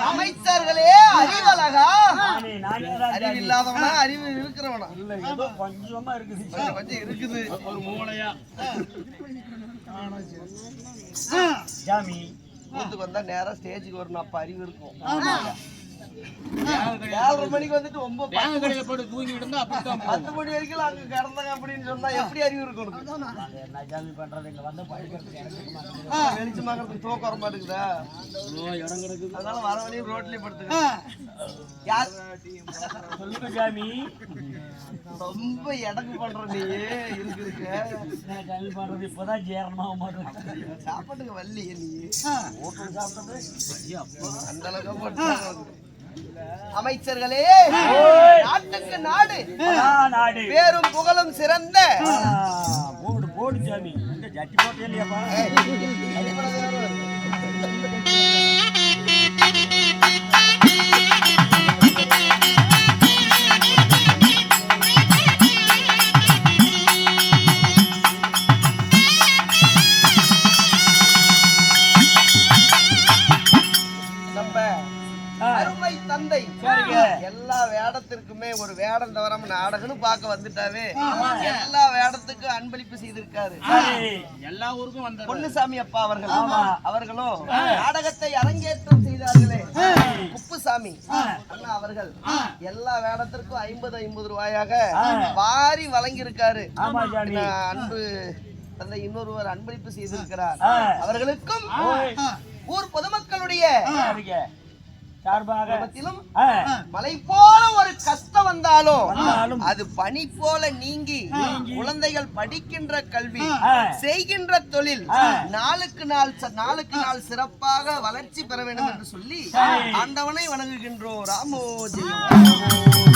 அமைச்சர்களே அறிவழகா அறிவில்லாதவனா அறிவு இருக்கிறவனா ஏதோ கொஞ்சமா இருக்குது கொஞ்சம் இருக்குது ஒரு மூளையா ஜாமி கூத்துக்கு வந்தா நேரா ஸ்டேஜுக்கு வரணும் அப்ப அறிவு இருக்கும் 7:30 மணிக்கு வந்துட்டு 9 கடையில போட்டு தூங்கிட்டு இருந்தா அப்படிதான் 10 மணி வரைக்கும் அங்க கிடந்தாங்க அப்படின்னு சொன்னா எப்படி அறிவு இருக்கும் என்ன ஜாமி பண்றது இங்க வந்து படிக்கிறதுக்கு வெளிச்சமாக்கிறதுக்கு தூக்கம் வர மாட்டேங்குதா இடம் கிடக்குது அதனால வர வழியும் ரோட்லயே படுத்துக்க யார் சொல்லுங்க ஜாமி ரொம்ப இடங்கு பண்ற நீ இருக்கு ஜாமி பண்றது இப்பதான் ஜீரணமாக மாட்டேன் சாப்பாட்டுக்கு வல்லியே நீ ஹோட்டல் சாப்பிட்டது அந்த அளவுக்கு அமைச்சர்களே நாட்டுக்கு நாடு நாடு பேரும் புகழும் சிறந்த போடு போடு ஜாமி ஜட்டி போட்டே இல்லையாப்பா அருமை தந்தை எல்லா வேடத்திற்குமே ஒரு வேடம் தவறாம நாடகம்னு பார்க்க வந்துட்டாவே எல்லா வேடத்துக்கும் அன்பளிப்பு செய்திருக்காரு எல்லா ஊருக்கும் வந்த பொன்னுசாமி அப்பா அவர்களும் நாடகத்தை அரங்கேற்றம் செய்தார்களே குப்புசாமி அண்ணா அவர்கள் எல்லா வேடத்திற்கும் 50 ரூபாயாக வாரி வழங்கி இருக்காரு அன்பு தந்தை இன்னொருவர் அன்பளிப்பு செய்திருக்கிறார் அவர்களுக்கும் ஊர் பொதுமக்களுடைய மலை போல ஒரு கஷ்டம் வந்தாலும் அது பனி போல நீங்கி குழந்தைகள் படிக்கின்ற கல்வி செய்கின்ற தொழில் நாளுக்கு நாள் சிறப்பாக வளர்ச்சி பெற வேண்டும் என்று சொல்லி ஆண்டவனை வணங்குகின்றோம். ராமோ ஜெயம்.